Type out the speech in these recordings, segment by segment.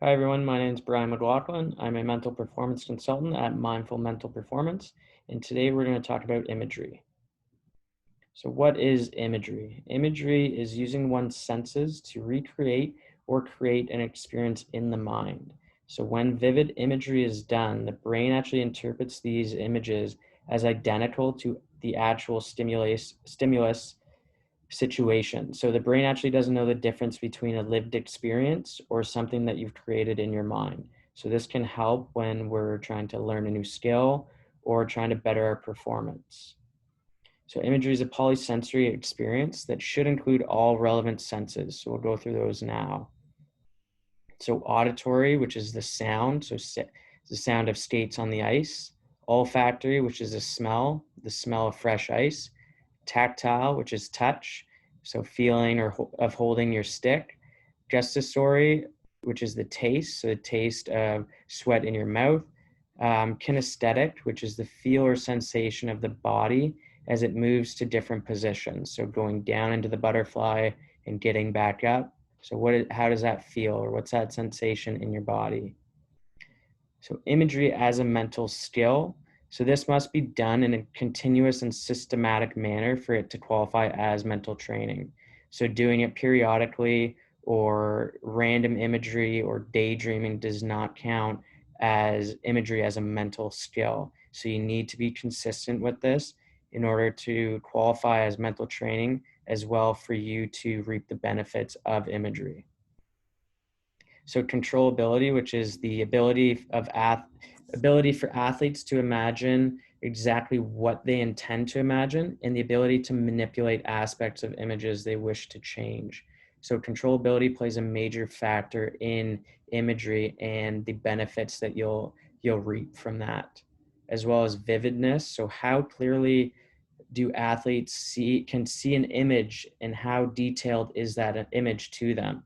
Hi everyone, my name is Bryan McLaughlin. I'm a mental performance consultant at Mindful Mental Performance, and today we're going to talk about imagery. So what is imagery? Imagery is using one's senses to recreate or create an experience in the mind. So when vivid imagery is done, the brain actually interprets these images as identical to the actual stimulus situation. So the brain actually doesn't know the difference between a lived experience or something that you've created in your mind. So this can help when we're trying to learn a new skill or trying to better our performance. So imagery is a polysensory experience that should include all relevant senses. So we'll go through those now. So auditory, which is the sound, so the sound of skates on the ice. Olfactory, which is the smell of fresh ice. Tactile, which is touch, so feeling or of holding your stick. Gustatory, which is the taste, so the taste of sweat in your mouth. Kinesthetic, which is the feel or sensation of the body as it moves to different positions, so going down into the butterfly and getting back up. So how does that feel, or what's that sensation in your body? So imagery as a mental skill. So this must be done in a continuous and systematic manner for it to qualify as mental training. So doing it periodically or random imagery or daydreaming does not count as imagery as a mental skill. So you need to be consistent with this in order to qualify as mental training, as well for you to reap the benefits of imagery. So controllability, which is the ability for athletes to imagine exactly what they intend to imagine, and the ability to manipulate aspects of images they wish to change. So controllability plays a major factor in imagery and the benefits that you'll reap from that, as well as vividness. So how clearly do athletes can see an image, and how detailed is that an image to them?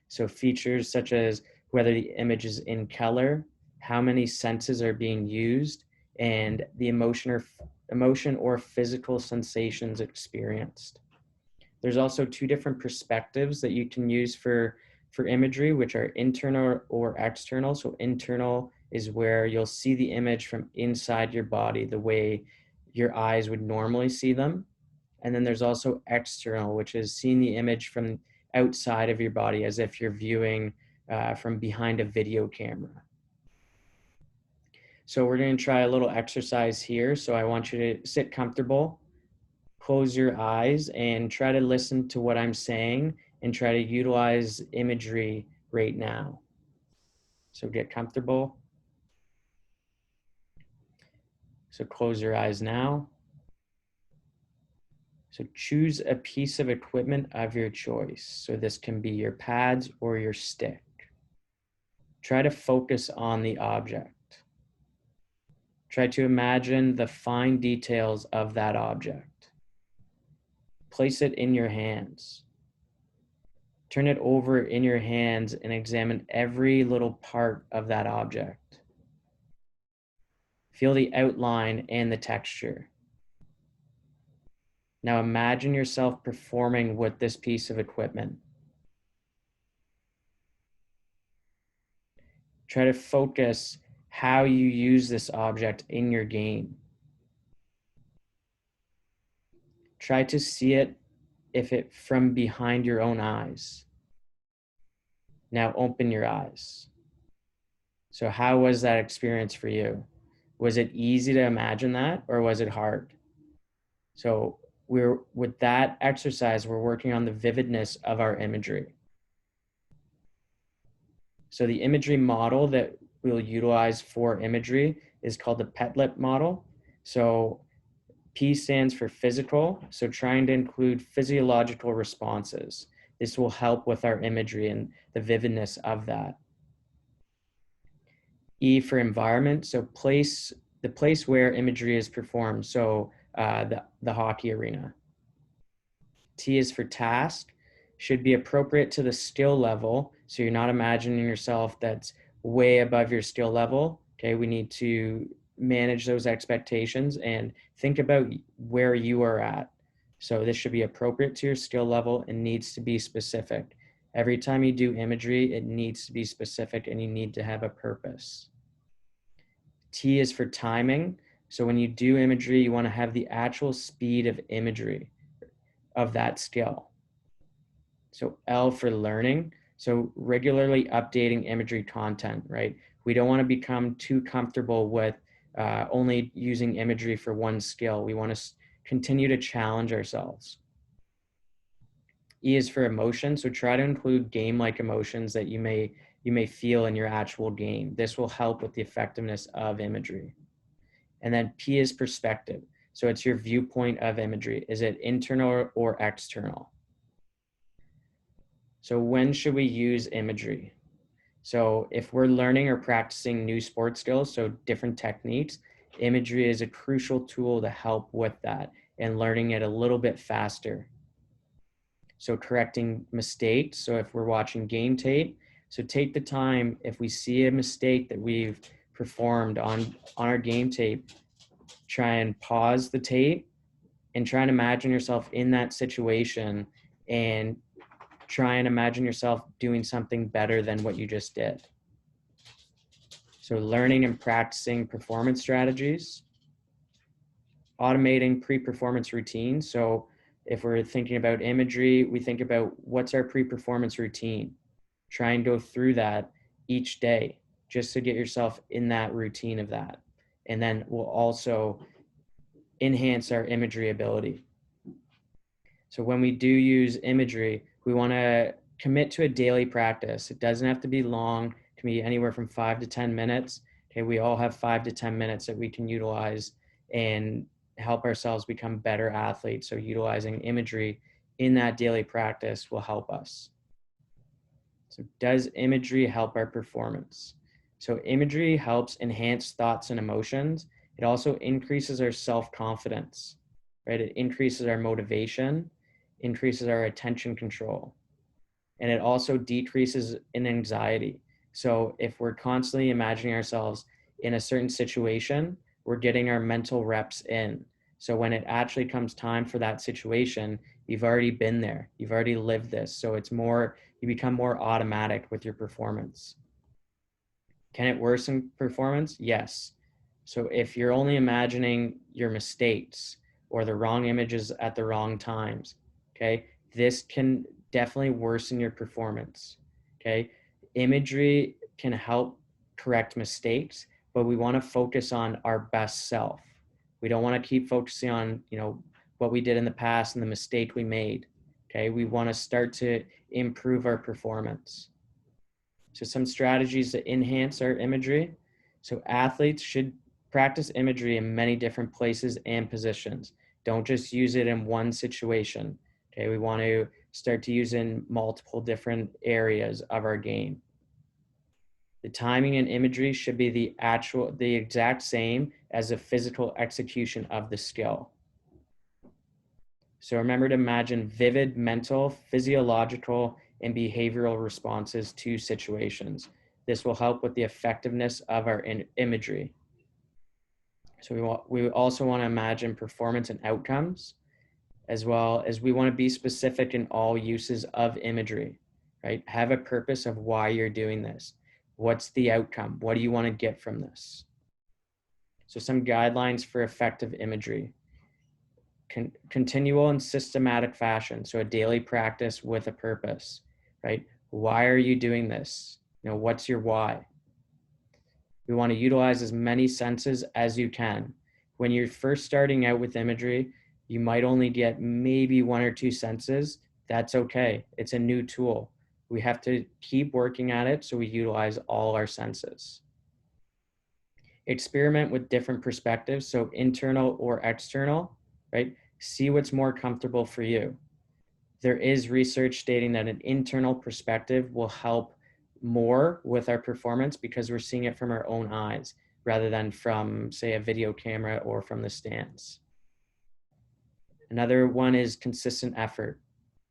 So features such as whether the image is in color, how many senses are being used, and the emotion or physical sensations experienced. There's also two different perspectives that you can use for imagery, which are internal or external. So internal is where you'll see the image from inside your body, the way your eyes would normally see them. And then there's also external, which is seeing the image from outside of your body, as if you're viewing from behind a video camera. So we're going to try a little exercise here. So I want you to sit comfortable, close your eyes, and try to listen to what I'm saying and try to utilize imagery right now. So get comfortable. So close your eyes now. So choose a piece of equipment of your choice. So this can be your pads or your stick. Try to focus on the object. Try to imagine the fine details of that object. Place it in your hands. Turn it over in your hands and examine every little part of that object. Feel the outline and the texture. Now imagine yourself performing with this piece of equipment. Try to focus how you use this object in your game. Try to see it from behind your own eyes. Now open your eyes. So how was that experience for you? Was it easy to imagine that, or was it hard? So with that exercise, we're working on the vividness of our imagery. So the imagery model that we'll utilize for imagery is called the PETTLEP model. So P stands for physical, so trying to include physiological responses. This will help with our imagery and the vividness of that. E for environment, so the place where imagery is performed, so the hockey arena. T is for task, should be appropriate to the skill level, so you're not imagining yourself that's way above your skill level. Okay, we need to manage those expectations and think about where you are at. So this should be appropriate to your skill level and needs to be specific. Every time you do imagery, it needs to be specific and you need to have a purpose. T is for timing. So when you do imagery, you want to have the actual speed of imagery of that skill. So L for learning. So regularly updating imagery content, right? We don't want to become too comfortable with only using imagery for one skill. We want to continue to challenge ourselves. E is for emotion. So try to include game-like emotions that you may feel in your actual game. This will help with the effectiveness of imagery. And then P is perspective. So it's your viewpoint of imagery. Is it internal or external? So when should we use imagery? So if we're learning or practicing new sport skills, so different techniques, imagery is a crucial tool to help with that and learning it a little bit faster. So correcting mistakes. So if we're watching game tape, so take the time, if we see a mistake that we've performed on our game tape, try and pause the tape and try and imagine yourself in that situation and try and imagine yourself doing something better than what you just did. So learning and practicing performance strategies, automating pre-performance routines. So if we're thinking about imagery, we think about what's our pre-performance routine. Try and go through that each day just to get yourself in that routine of that. And then we'll also enhance our imagery ability. So when we do use imagery, we want to commit to a daily practice. It doesn't have to be long. It can be anywhere from 5 to 10 minutes. Okay, we all have 5 to 10 minutes that we can utilize and help ourselves become better athletes. So utilizing imagery in that daily practice will help us. So does imagery help our performance? So imagery helps enhance thoughts and emotions. It also increases our self-confidence, right? It increases our motivation, increases our attention control, and it also decreases in anxiety. So if we're constantly imagining ourselves in a certain situation, we're getting our mental reps in. So when it actually comes time for that situation, you've already been there, you've already lived this. So it's more, you become more automatic with your performance. Can it worsen performance? Yes. So if you're only imagining your mistakes or the wrong images at the wrong times, okay, this can definitely worsen your performance, okay? Imagery can help correct mistakes, but we want to focus on our best self. We don't want to keep focusing on, what we did in the past and the mistake we made, okay? We want to start to improve our performance. So some strategies to enhance our imagery. So athletes should practice imagery in many different places and positions. Don't just use it in one situation. Okay, we want to start to use it in multiple different areas of our game. The timing and imagery should be the exact same as the physical execution of the skill. So remember to imagine vivid mental, physiological, and behavioral responses to situations. This will help with the effectiveness of our imagery. So we also want to imagine performance and outcomes, as well as we want to be specific in all uses of imagery, right? Have a purpose of why you're doing this. What's the outcome? What do you want to get from this? So some guidelines for effective imagery. Continual and systematic fashion. So a daily practice with a purpose, right? Why are you doing this? What's your why? We want to utilize as many senses as you can. When you're first starting out with imagery, you might only get maybe 1 or 2 senses. That's okay. It's a new tool. We have to keep working at it so we utilize all our senses. Experiment with different perspectives, so internal or external, right? See what's more comfortable for you. There is research stating that an internal perspective will help more with our performance because we're seeing it from our own eyes rather than from, say, a video camera or from the stands. Another one is consistent effort,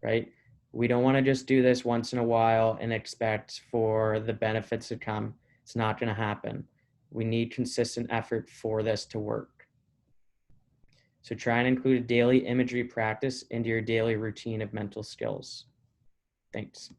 right? We don't want to just do this once in a while and expect for the benefits to come. It's not going to happen. We need consistent effort for this to work. So try and include a daily imagery practice into your daily routine of mental skills. Thanks.